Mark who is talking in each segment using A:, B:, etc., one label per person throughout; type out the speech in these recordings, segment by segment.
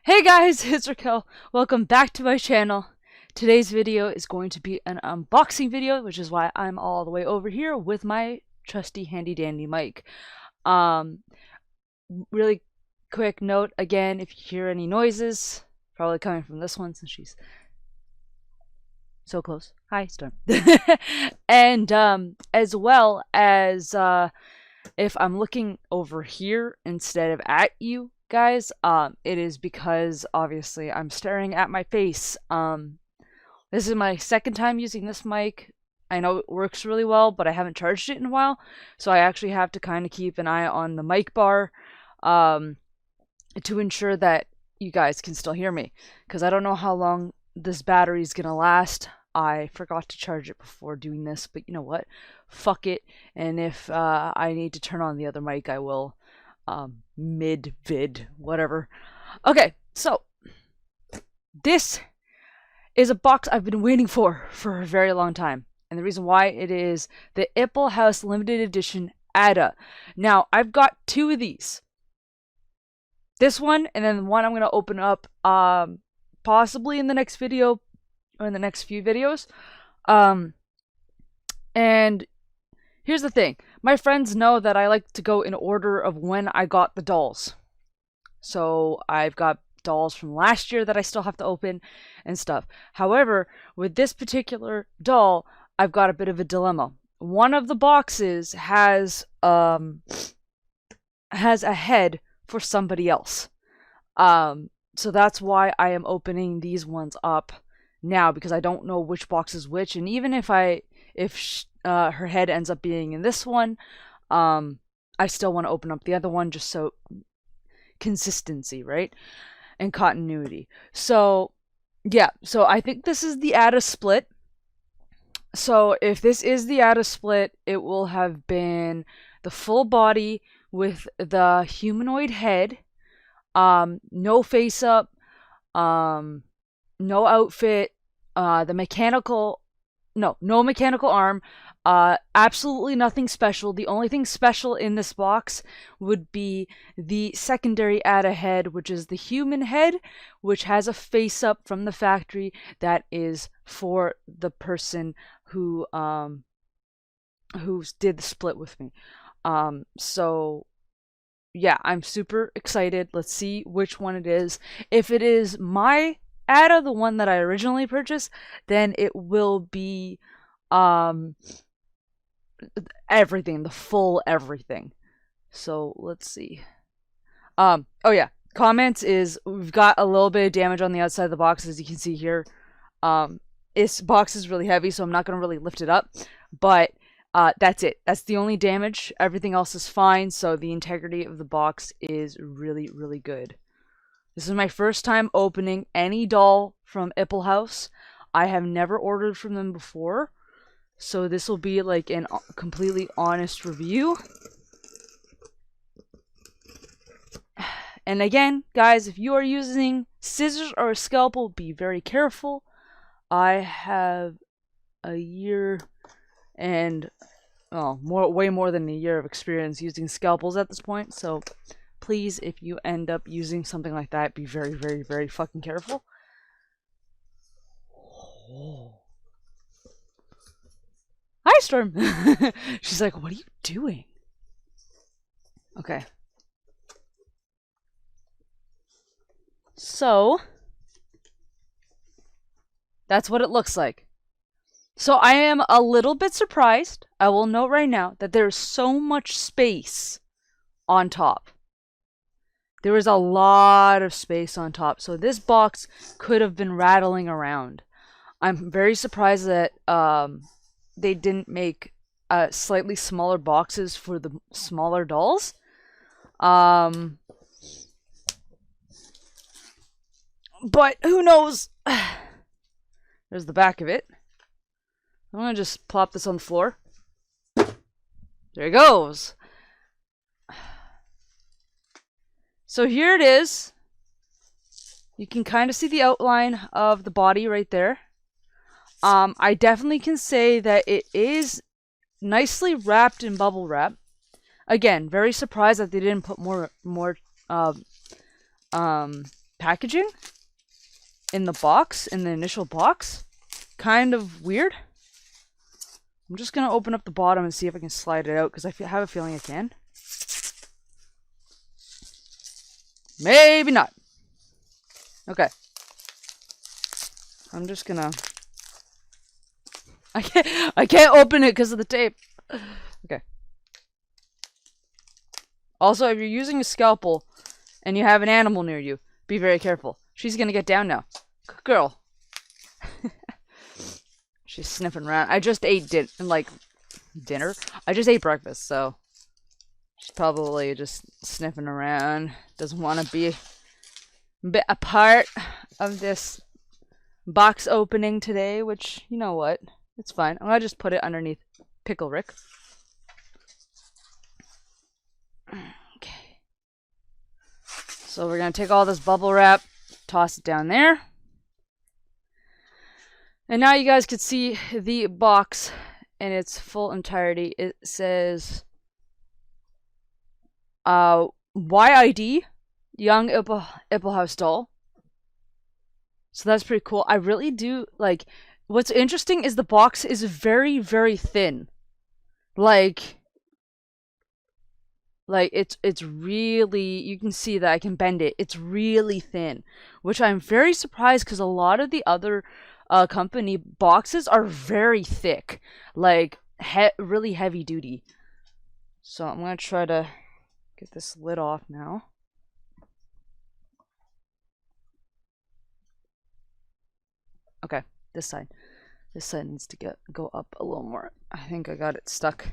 A: Hey guys, it's Raquel. Welcome back to my channel. Today's video is going to be an unboxing video, which is why I'm all the way over here with my trusty handy dandy mic. Really quick note again, if you hear any noises, probably coming from this one since she's so close. Hi, Storm. And as well as if I'm looking over here instead of at you guys, it is because obviously I'm staring at my face. This is my second time using this mic. I know it works really well, but I haven't charged it in a while, so I actually have to kind of keep an eye on the mic bar to ensure that you guys can still hear me, because I don't know how long this battery is gonna last. I forgot to charge it before doing this, but you know what? Fuck it. And if I need to turn on the other mic, I will. Mid-vid, whatever. Okay, so this is a box I've been waiting for a very long time. And the reason why, it is the Iplehouse limited edition Ada. Now, I've got two of these. This one, and then the one I'm going to open up possibly in the next video, or in the next few videos. And here's the thing. My friends know that I like to go in order of when I got the dolls. So I've got dolls from last year that I still have to open and stuff. However, with this particular doll, I've got a bit of a dilemma. One of the boxes has a head for somebody else. So that's why I am opening these ones up now, because I don't know which box is which. And even if her head ends up being in this one, I still want to open up the other one, just so consistency, right? And continuity. So yeah, so I think this is the Ada split. So if this is the Ada split, it will have been the full body with the humanoid head, no face up, no outfit, no mechanical arm, absolutely nothing special. The only thing special in this box would be the secondary Ada head, which is the human head, which has a face up from the factory that is for the person who did the split with me. So yeah, I'm super excited. Let's see which one it is. If it is my Ada, the one that I originally purchased, then it will be everything, the full everything. So let's see. Oh yeah, comments is we've got a little bit of damage on the outside of the box, as you can see here. This box is really heavy, so I'm not going to really lift it up, but that's it. That's the only damage. Everything else is fine, so the integrity of the box is really, really good. This is my first time opening any doll from Iplehouse. I have never ordered from them before, so this will be like a completely honest review. And again, guys, if you are using scissors or a scalpel, be very careful. I have a year and way more than a year of experience using scalpels at this point, so please, if you end up using something like that, be very, very, very fucking careful. Oh. Hi, Storm. She's like, what are you doing? Okay. So that's what it looks like. So I am a little bit surprised. I will note right now that there's so much space on top. There is a lot of space on top, so this box could have been rattling around. I'm very surprised that they didn't make slightly smaller boxes for the smaller dolls. But who knows? There's the back of it. I'm gonna just plop this on the floor. There it goes. So here it is. You can kind of see the outline of the body right there. I definitely can say that it is nicely wrapped in bubble wrap. Again, very surprised that they didn't put more packaging in the box, in the initial box. Kind of weird. I'm just going to open up the bottom and see if I can slide it out, because I have a feeling I can. Maybe not. Okay. I'm just gonna... I can't open it because of the tape. Okay. Also, if you're using a scalpel and you have an animal near you, be very careful. She's gonna get down now. Good girl. She's sniffing around. I just ate dinner. I just ate breakfast, so she's probably just sniffing around. Doesn't want to be a part of this box opening today, which, you know what? It's fine. I'm gonna just put it underneath Pickle Rick. Okay. So we're gonna take all this bubble wrap, toss it down there. And now you guys can see the box in its full entirety. It says YID, Young Iplehouse doll. So that's pretty cool. I really do like... What's interesting is the box is very, very thin. Like it's really... You can see that I can bend it. It's really thin. Which I'm very surprised, because a lot of the other company boxes are very thick. Like, really heavy duty. So I'm going to try to get this lid off now. Okay, this side. This side needs to go up a little more. I think I got it stuck.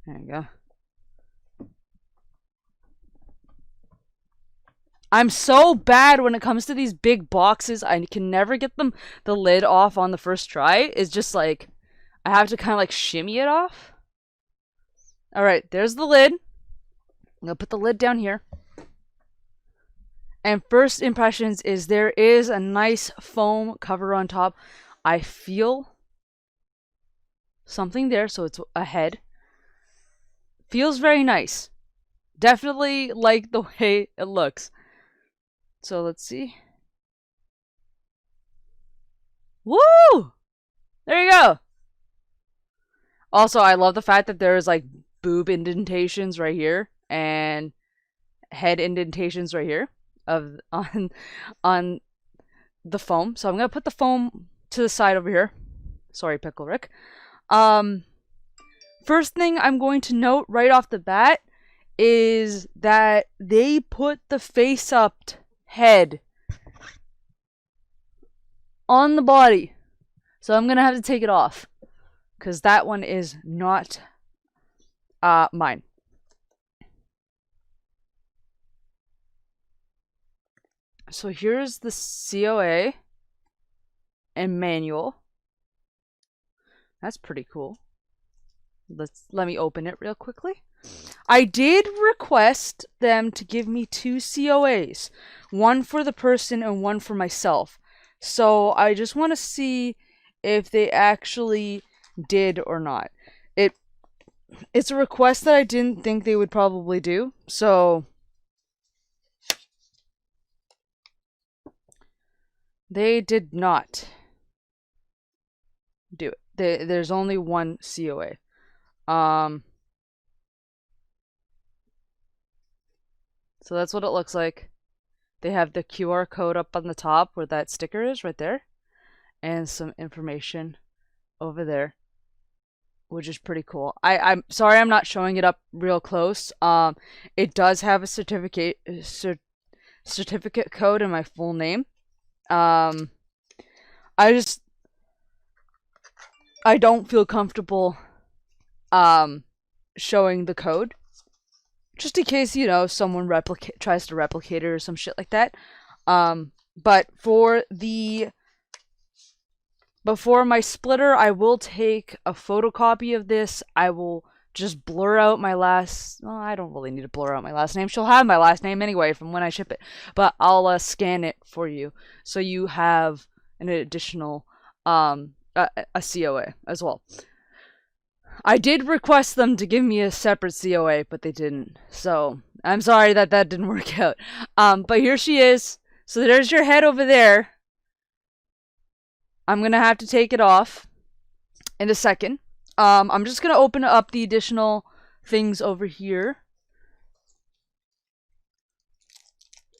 A: There you go. I'm so bad when it comes to these big boxes. I can never get the lid off on the first try. It's just like, I have to kind of like shimmy it off. Alright, there's the lid. I'm gonna put the lid down here. And first impressions is there is a nice foam cover on top. I feel something there, so it's a head. Feels very nice. Definitely like the way it looks. So let's see. Woo! There you go. Also, I love the fact that there's like boob indentations right here and head indentations right here on the foam. So I'm gonna put the foam to the side over here. Sorry, Pickle Rick. First thing I'm going to note right off the bat is that they put the face-up head on the body. So I'm gonna have to take it off, because that one is not mine. So here's the COA and manual. That's pretty cool. Let me open it real quickly. I did request them to give me 2 COAs. One for the person and one for myself. So I just want to see if they actually did or not. It's a request that I didn't think they would probably do. So they did not do it. There's only one COA. So that's what it looks like. They have the QR code up on the top where that sticker is right there, and some information over there, which is pretty cool. I'm sorry I'm not showing it up real close. It does have a certificate code and my full name. I don't feel comfortable showing the code, just in case, you know, someone tries to replicate it or some shit like that. But before my splitter, I will take a photocopy of this. I will just blur out my last... Well, I don't really need to blur out my last name. She'll have my last name anyway from when I ship it. But I'll scan it for you, so you have an additional a COA as well. I did request them to give me a separate COA, but they didn't. So I'm sorry that didn't work out. But here she is. So there's your head over there. I'm gonna have to take it off in a second. I'm just gonna open up the additional things over here.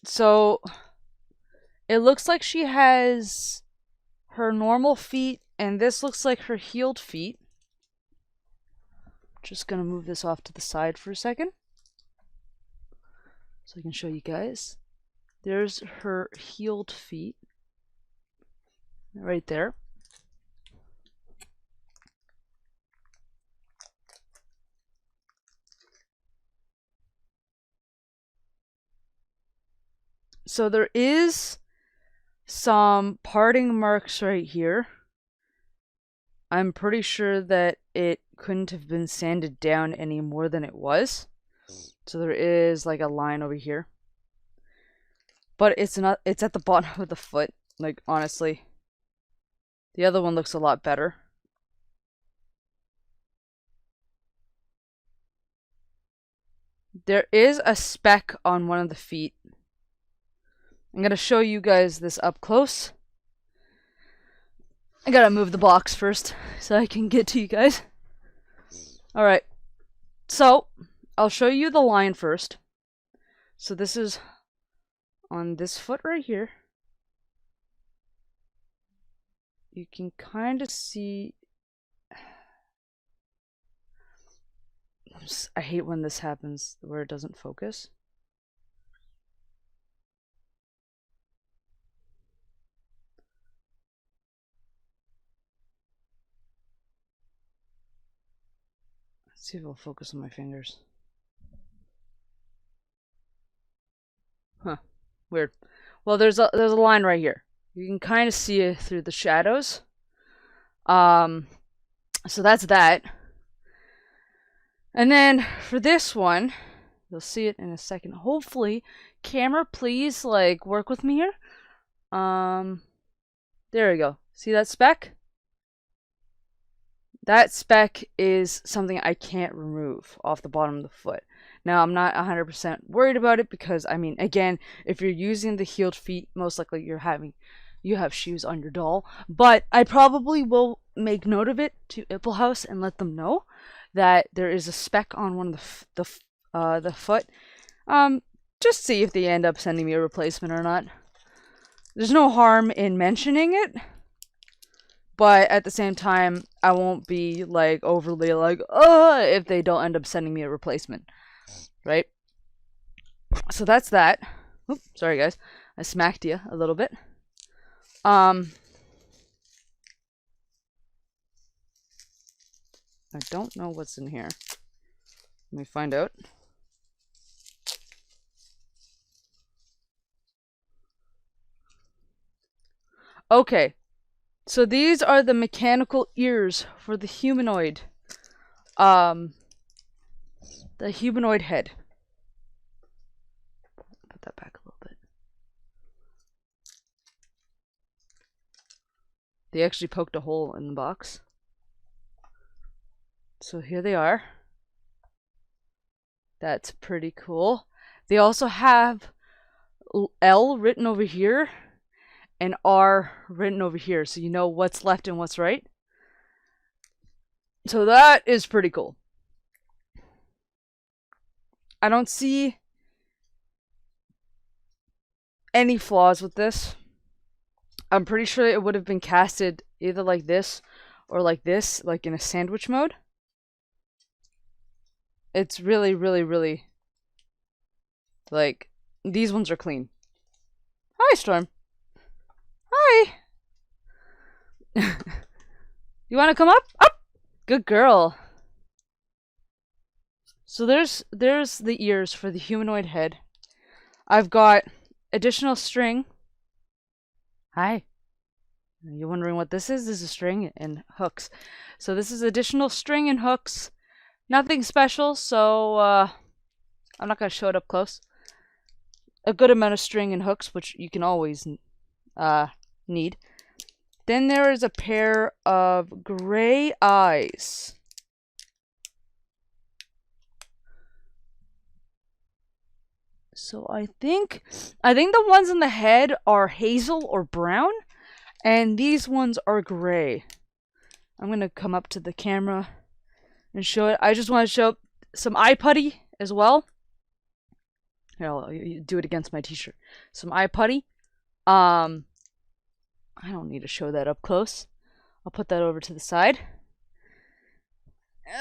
A: So it looks like she has her normal feet, and this looks like her healed feet. Just gonna move this off to the side for a second so I can show you guys. There's her healed feet right there. So there is some parting marks right here. I'm pretty sure that it couldn't have been sanded down any more than it was. So there is like a line over here. But it's not, it's at the bottom of the foot. Like, honestly. The other one looks a lot better. There is a speck on one of the feet. I'm gonna show you guys this up close. I gotta move the box first so I can get to you guys. Alright. So, I'll show you the line first. So this is on this foot right here. You can kind of see... I hate when this happens, where it doesn't focus. Let's see if it'll focus on my fingers. Huh. Weird. Well, there's a line right here. You can kind of see it through the shadows. So that's that. And then for this one, you'll see it in a second. Hopefully, camera, please, like, work with me here. There we go. See that speck? That speck is something I can't remove off the bottom of the foot. Now, I'm not 100% worried about it because, I mean, again, if you're using the healed feet, most likely you have shoes on your doll. But I probably will make note of it to Iplehouse and let them know that there is a speck on one of the foot. Just see if they end up sending me a replacement or not. There's no harm in mentioning it, but at the same time, I won't be like overly like, if they don't end up sending me a replacement, right? So that's that. Oops, sorry guys, I smacked you a little bit. I don't know what's in here. Let me find out. Okay, so these are the mechanical ears for the humanoid. The humanoid head. Put that back a little bit. They actually poked a hole in the box. So here they are. That's pretty cool. They also have L written over here and R written over here, so you know what's left and what's right. So that is pretty cool. I don't see any flaws with this. I'm pretty sure it would have been casted either like this or like this, like in a sandwich mode. It's really, really, really, like, these ones are clean. Hi, Storm. Hi. You want to come up? Up. Good girl. So there's the ears for the humanoid head. I've got additional string. Hi. You're wondering what this is? This is string and hooks. So this is additional string and hooks. Nothing special, so I'm not going to show it up close. A good amount of string and hooks, which you can always need. Then there is a pair of gray eyes. So I think the ones in the head are hazel or brown, and these ones are gray. I'm gonna come up to the camera and show it. I just want to show some eye putty as well. Here, I'll do it against my t-shirt. Some eye putty. I don't need to show that up close. I'll put that over to the side.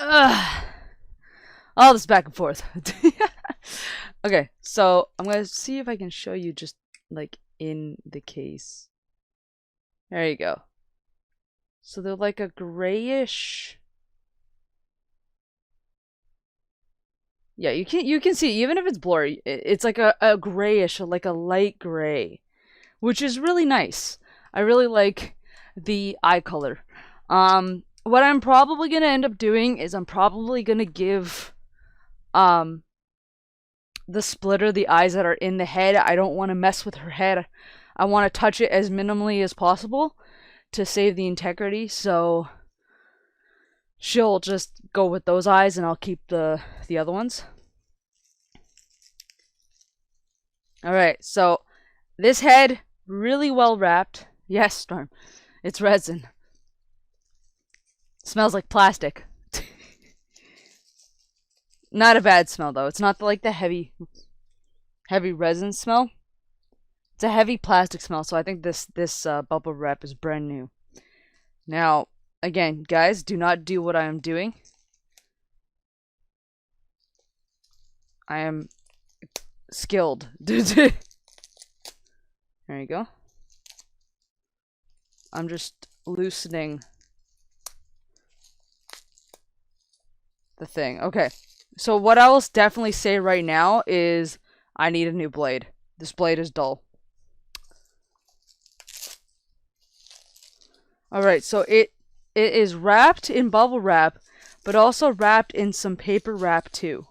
A: Ugh. All this back and forth. Okay, so I'm gonna see if I can show you just like in the case. There you go. So they're like a grayish. Yeah, you can see even if it's blurry, it's like a grayish, like a light gray, which is really nice. I really like the eye color. What I'm probably gonna end up doing is I'm probably gonna give the splitter the eyes that are in the head. I don't want to mess with her head. I want to touch it as minimally as possible to save the integrity, so she'll just go with those eyes and I'll keep the other ones. Alright, so this head, really well wrapped. Yes, Storm, it's resin. Smells like plastic. Not a bad smell though. It's not like the heavy resin smell. It's a heavy plastic smell, so I think this bubble wrap is brand new. Now, again, guys, do not do what I am doing. I am skilled. There you go. I'm just loosening the thing. Okay. So what I will definitely say right now is I need a new blade. This blade is dull. Alright, so it is wrapped in bubble wrap, but also wrapped in some paper wrap too.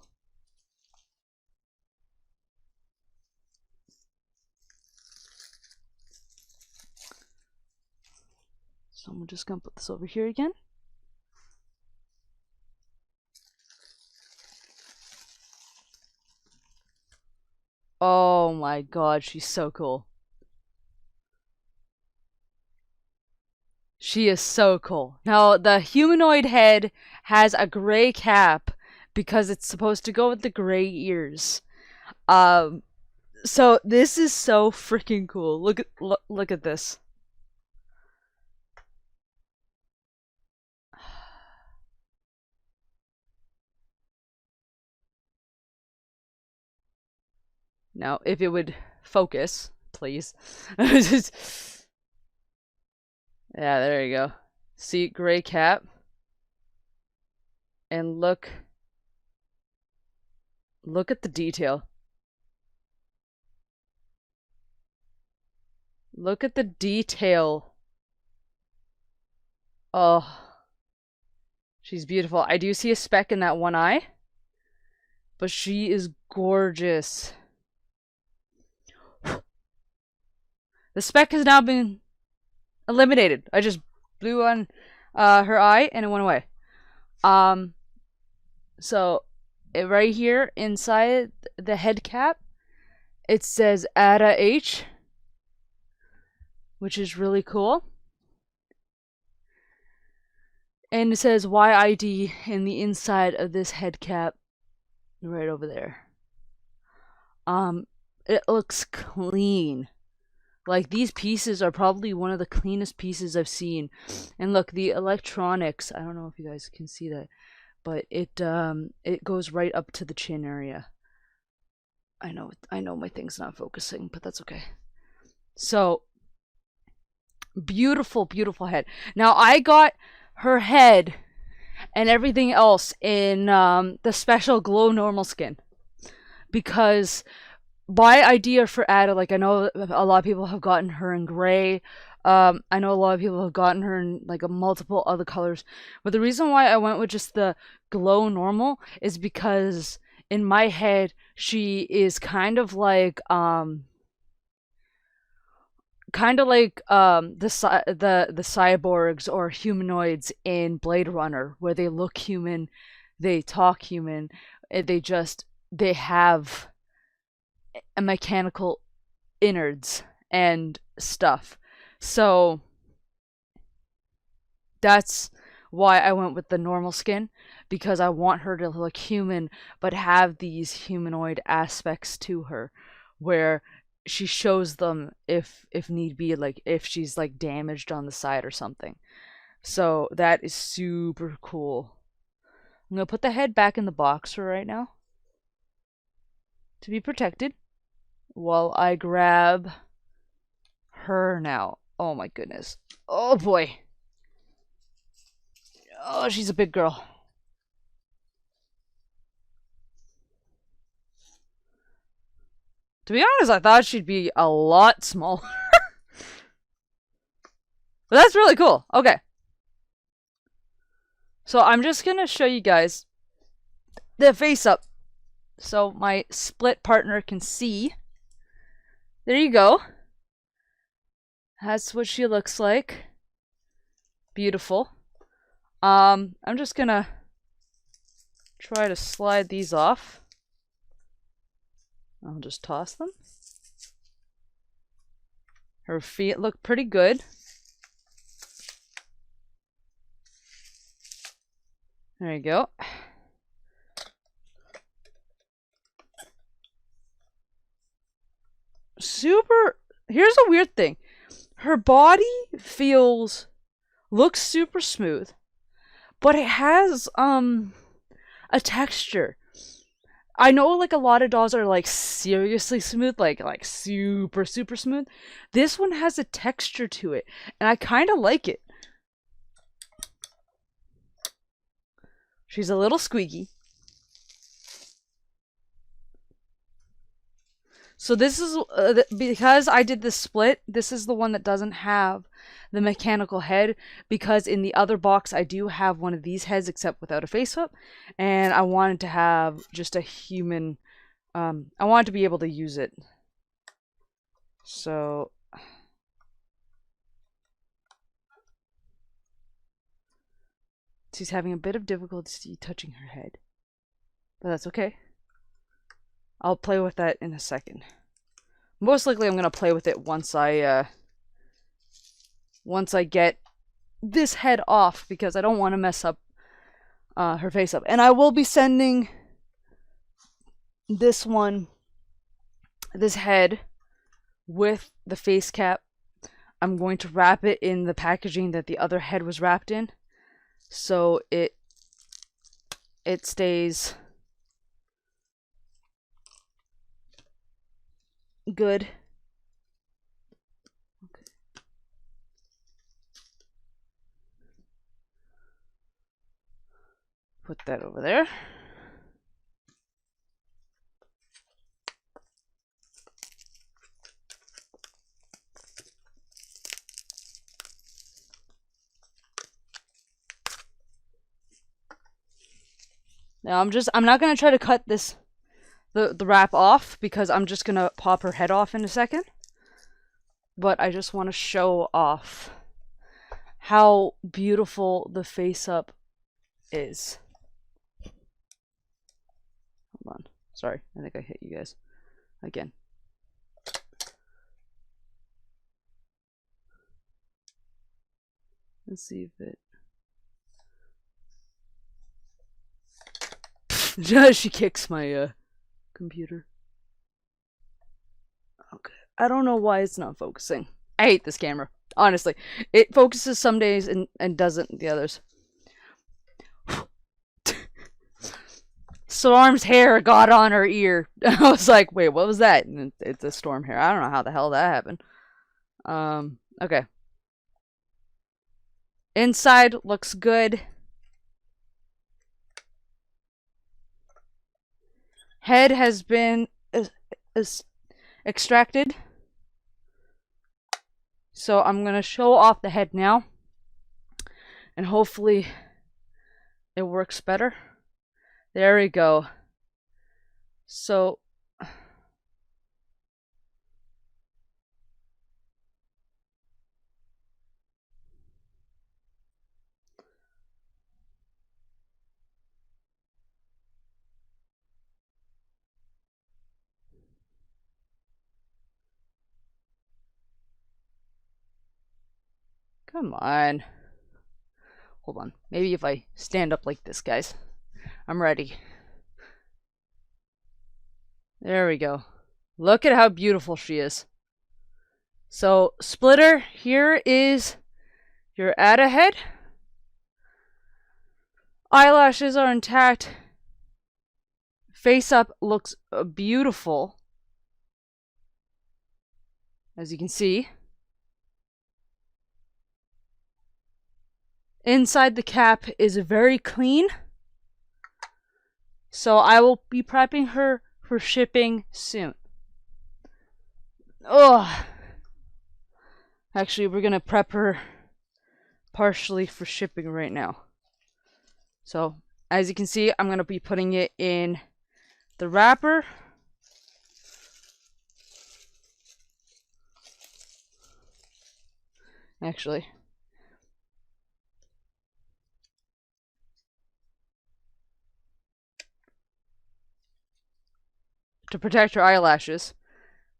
A: So I'm just gonna put this over here again. Oh my god, she's so cool. She is so cool. Now, the humanoid head has a gray cap because it's supposed to go with the gray ears. So this is so freaking cool. Look at this. Now, if it would focus, please. Yeah, there you go. See, gray cap. And look at the detail. Look at the detail. Oh. She's beautiful. I do see a speck in that one eye. But she is gorgeous. The speck has now been eliminated. I just blew on her eye and it went away. So right here inside the head cap, it says Ada H, which is really cool. And it says YID in the inside of this head cap, right over there. It looks clean. Like, these pieces are probably one of the cleanest pieces I've seen. And look, the electronics, I don't know if you guys can see that, but it goes right up to the chin area. I know my thing's not focusing, but that's okay. So, beautiful, beautiful head. Now, I got her head and everything else in the special glow normal skin. Because my idea for Ada, like, I know a lot of people have gotten her in gray. I know a lot of people have gotten her in like a multiple other colors. But the reason why I went with just the glow normal is because in my head she is kind of like the cyborgs or humanoids in Blade Runner, where they look human, they talk human, they have mechanical innards and stuff. So that's why I went with the normal skin, because I want her to look human but have these humanoid aspects to her where she shows them if need be, like if she's like damaged on the side or something. So that is super cool. I'm gonna put the head back in the box for right now to be protected while I grab her now. Oh my goodness. Oh boy. Oh, she's a big girl. To be honest, I thought she'd be a lot smaller. But that's really cool. Okay. So I'm just gonna show you guys the face up so my split partner can see. There you go. That's what she looks like. Beautiful. I'm just gonna try to slide these off. I'll just toss them. Her feet look pretty good. There you go. Super. Here's a weird thing. Her body looks super smooth, but it has a texture. I know like a lot of dolls are like seriously smooth, like super super smooth. This one has a texture to it, and I kind of like it. She's a little squeaky. So this is because I did this split. This is the one that doesn't have the mechanical head, because in the other box I do have one of these heads except without a face up, and I wanted to have just a human. I wanted to be able to use it. So she's having a bit of difficulty touching her head, but that's okay. I'll play with that in a second. Most likely I'm gonna play with it once I get this head off, because I don't want to mess up her face up. And I will be sending this head with the face cap. I'm going to wrap it in the packaging that the other head was wrapped in, so it stays good. Okay. Put that over there. Now I'm not gonna try to cut the wrap off, because I'm just gonna pop her head off in a second. But I just want to show off how beautiful the face up is. Hold on. Sorry, I think I hit you guys again. Let's see if it... She kicks my computer. Okay. I don't know why it's not focusing. I hate this camera. Honestly. It focuses some days and doesn't the others. Storm's hair got on her ear. I was like, wait, what was that? And it's a storm hair. I don't know how the hell that happened. Okay. Inside looks good. Head has been extracted. So I'm going to show off the head now. And hopefully it works better. There we go. So Come on. Hold on. Maybe if I stand up like this, guys. I'm ready. There we go. Look at how beautiful she is. So, Splitter, here is your Ada head. Eyelashes are intact. Face up looks beautiful. As you can see. Inside the cap is very clean. So I will be prepping her for shipping soon. Ugh. Actually, we're gonna prep her partially for shipping right now. So, as you can see, I'm gonna be putting it in the wrapper. Actually, to protect her eyelashes,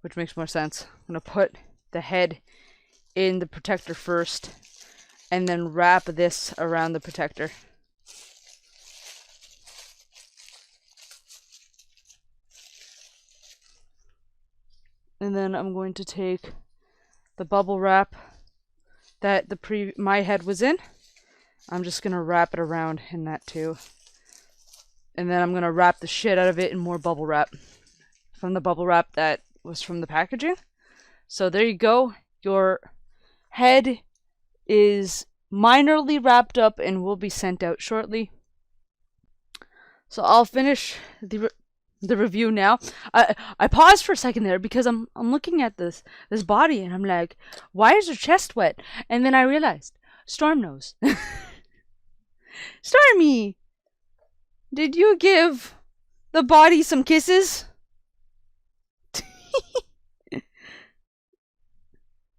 A: which makes more sense, I'm gonna put the head in the protector first and then wrap this around the protector. And then I'm going to take the bubble wrap that my head was in. I'm just gonna wrap it around in that too. And then I'm gonna wrap the shit out of it in more bubble wrap from the bubble wrap that was from the packaging. So there you go. Your head is minorly wrapped up and will be sent out shortly. So I'll finish the review now. I paused for a second there because I'm looking at this body and I'm like, why is her chest wet? And then I realized, Storm knows. Stormy, did you give the body some kisses?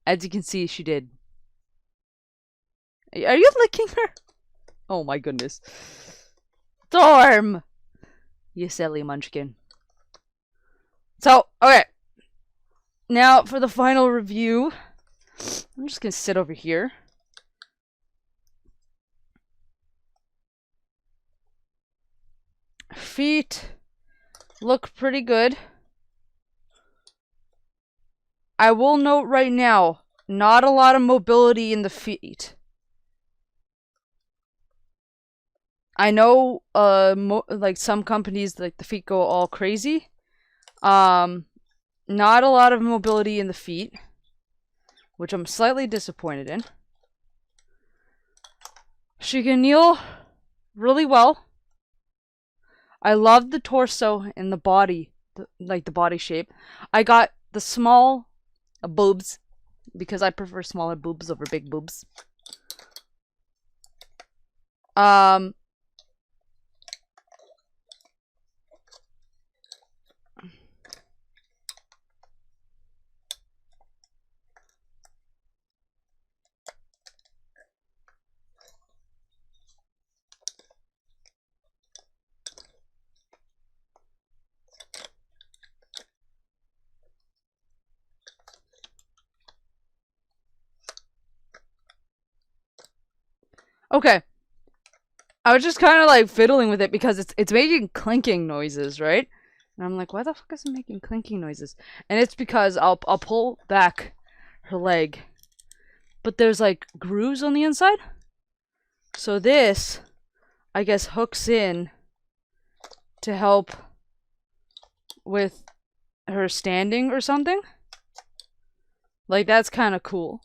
A: As you can see, she did. Are you licking her? Oh my goodness. Storm! You silly munchkin. So, okay. Now, for the final review, I'm just gonna sit over here. Feet look pretty good. I will note right now, not a lot of mobility in the feet. I know, like some companies, like the feet go all crazy. Not a lot of mobility in the feet, which I'm slightly disappointed in. She can kneel really well. I love the torso and the body, like the body shape. I got the small boobs because I prefer smaller boobs over big boobs. Okay. I was just kind of like fiddling with it because it's making clinking noises, right? And I'm like, why the fuck is it making clinking noises? And it's because I'll pull back her leg, but there's like grooves on the inside. So this, I guess, hooks in to help with her standing or something. Like, that's kind of cool.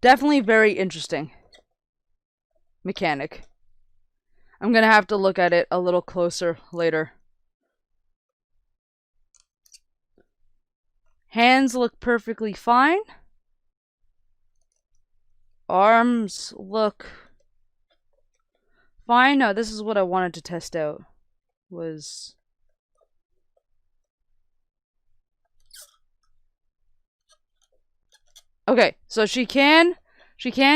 A: Definitely very interesting mechanic. I'm gonna have to look at it a little closer later. Hands look perfectly fine. Arms look fine. No, this is what I wanted to test out. Was Okay, so she can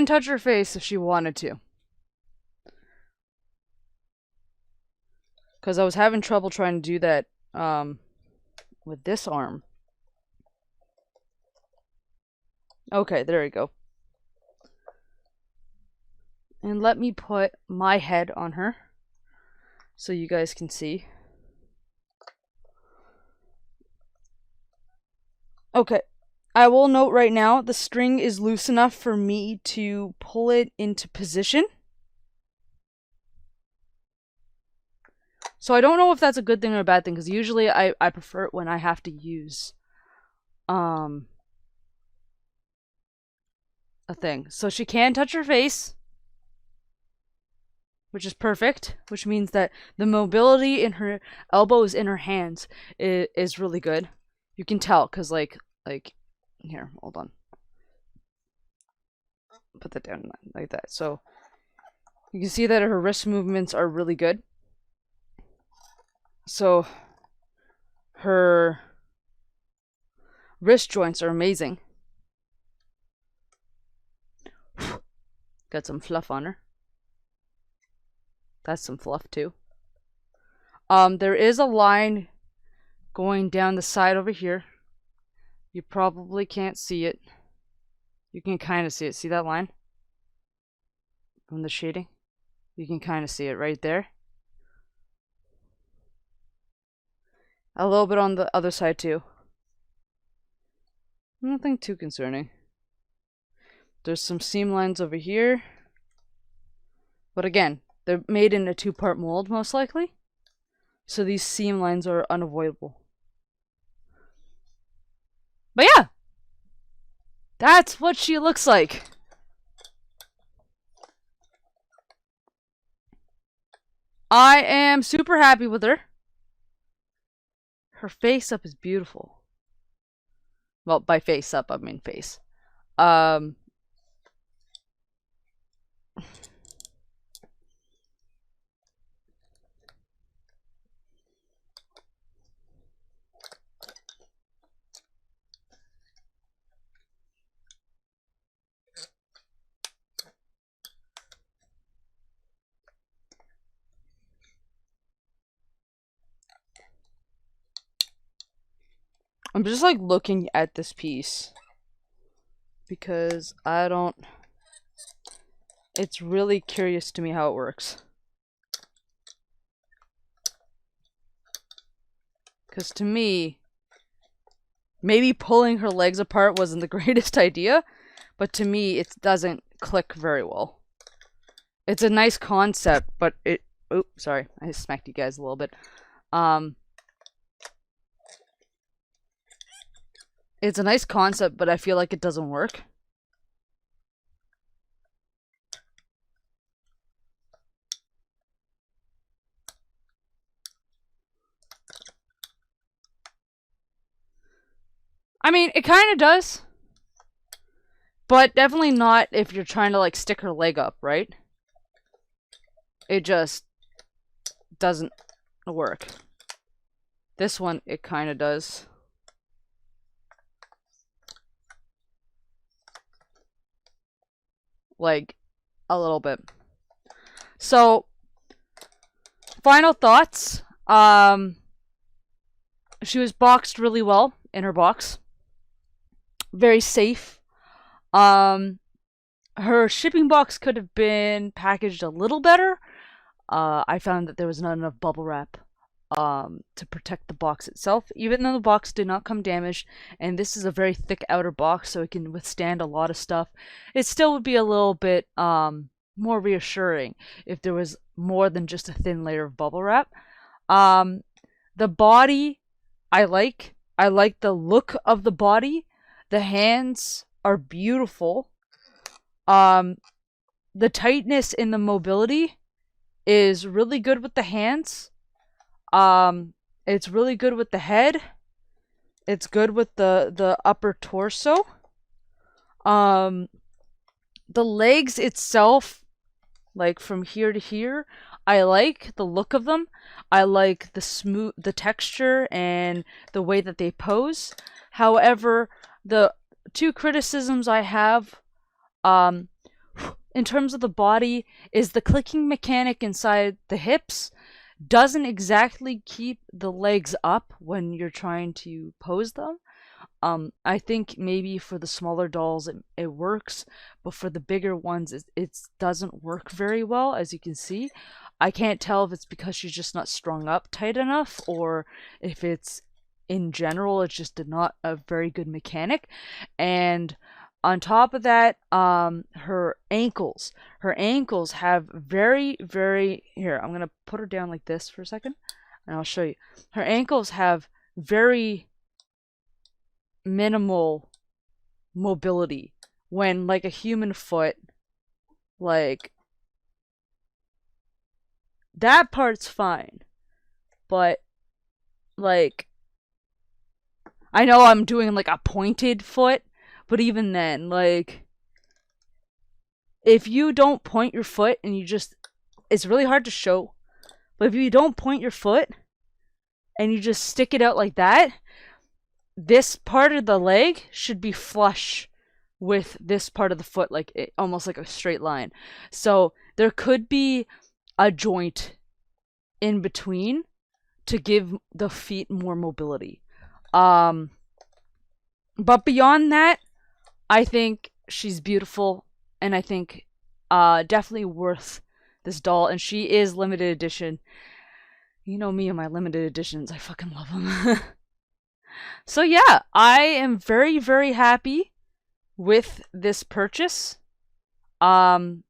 A: touch her face if she wanted to. Because I was having trouble trying to do that with this arm. Okay, there we go. And let me put my head on her so you guys can see. Okay, I will note right now the string is loose enough for me to pull it into position. So I don't know if that's a good thing or a bad thing, because usually I prefer it when I have to use a thing. So she can touch her face, which is perfect, which means that the mobility in her elbows in her hands is really good. You can tell, because like here, hold on. Put that down like that. So you can see that her wrist movements are really good. So her wrist joints are amazing. Got some fluff on her. That's some fluff too. There is a line going down the side over here. You probably can't see it. You can kind of see it. See that line? From the shading? You can kind of see it right there. A little bit on the other side too. Nothing too concerning. There's some seam lines over here. But again, they're made in a 2-part mold most likely. So these seam lines are unavoidable. But yeah! That's what she looks like. I am super happy with her. Her face up is beautiful. Well, by face up, I mean face. I'm just like looking at this piece because it's really curious to me how it works. Because to me, maybe pulling her legs apart wasn't the greatest idea, but to me it doesn't click very well. It's a nice concept, but it... Oops, sorry, I smacked you guys a little bit. It's a nice concept, but I feel like it doesn't work. I mean, it kind of does. But definitely not if you're trying to, like, stick her leg up, right? It just doesn't work. This one, it kind of does. Like, a little bit. So, final thoughts. She was boxed really well in her box. Very safe. Her shipping box could have been packaged a little better. I found that there was not enough bubble wrap to protect the box itself, even though the box did not come damaged, and this is a very thick outer box, so it can withstand a lot of stuff. It still would be a little bit more reassuring if there was more than just a thin layer of bubble wrap. The body, I like the look of the body. The hands are beautiful. The tightness in the mobility is really good with the hands. It's really good with the head. It's good with the upper torso. The legs itself, like from here to here, I like the look of them. I like the texture and the way that they pose. However, the two criticisms I have, um, in terms of the body, is the clicking mechanic inside the hips doesn't exactly keep the legs up when you're trying to pose them. I think maybe for the smaller dolls it works, but for the bigger ones it doesn't work very well, as you can see. I can't tell if it's because she's just not strung up tight enough, or if it's in general it's just not a very good mechanic. And on top of that, her ankles have very, very, here, I'm gonna put her down like this for a second and I'll show you. Her ankles have very minimal mobility, when like a human foot, like that part's fine, but like I know I'm doing like a pointed foot, but even then, like, if you don't point your foot and you just, it's really hard to show, but if you don't point your foot and you just stick it out like that, this part of the leg should be flush with this part of the foot, like almost like a straight line. So there could be a joint in between to give the feet more mobility. But beyond that, I think she's beautiful, and I think definitely worth this doll. And she is limited edition. You know me and my limited editions, I fucking love them. So yeah, I am very, very happy with this purchase. I've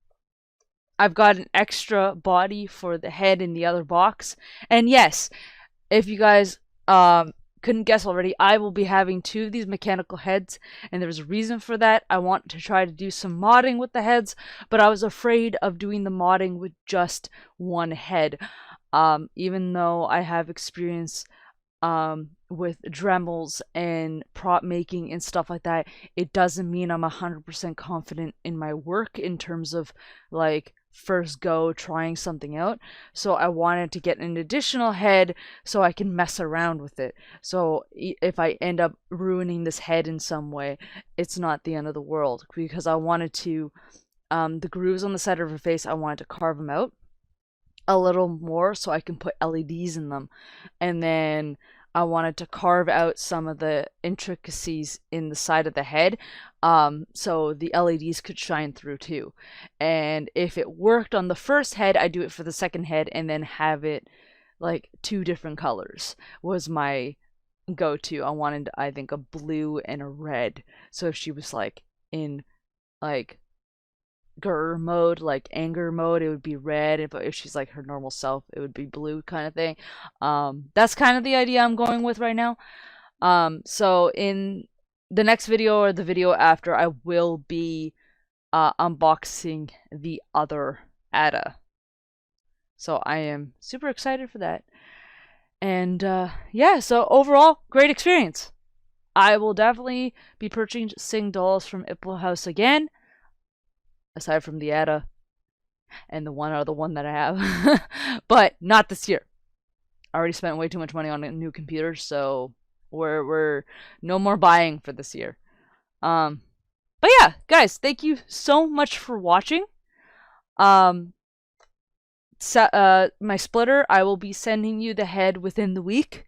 A: got an extra body for the head in the other box. And yes, if you guys couldn't guess already, I will be having two of these mechanical heads, and there's a reason for that. I want to try to do some modding with the heads, but I was afraid of doing the modding with just one head. Even though I have experience with Dremels and prop making and stuff like that, it doesn't mean I'm 100% confident in my work in terms of like first go trying something out. So I wanted to get an additional head so I can mess around with it. So if I end up ruining this head in some way, it's not the end of the world, because I wanted to, the grooves on the side of her face, I wanted to carve them out a little more so I can put LEDs in them. And then I wanted to carve out some of the intricacies in the side of the head, so the LEDs could shine through too. And if it worked on the first head, I do it for the second head, and then have it like two different colors was my go-to. I wanted, I think, a blue and a red. So if she was like in like grr mode, like anger mode, it would be red. If she's like her normal self, it would be blue, kind of thing. That's kind of the idea I'm going with right now. So in the next video or the video after, I will be unboxing the other Ada. So I am super excited for that. And yeah, so overall, great experience. I will definitely be purchasing dolls from Iplehouse again, aside from the Ada and the one other one that I have. But not this year. I already spent way too much money on a new computer, so we're no more buying for this year. But yeah, guys, thank you so much for watching. My splitter, I will be sending you the head within the week.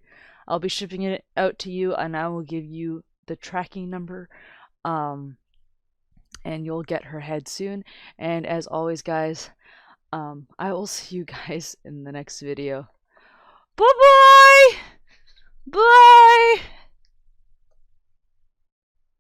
A: I'll be shipping it out to you, and I will give you the tracking number. And you'll get her head soon. And as always, guys, I will see you guys in the next video. Bye bye!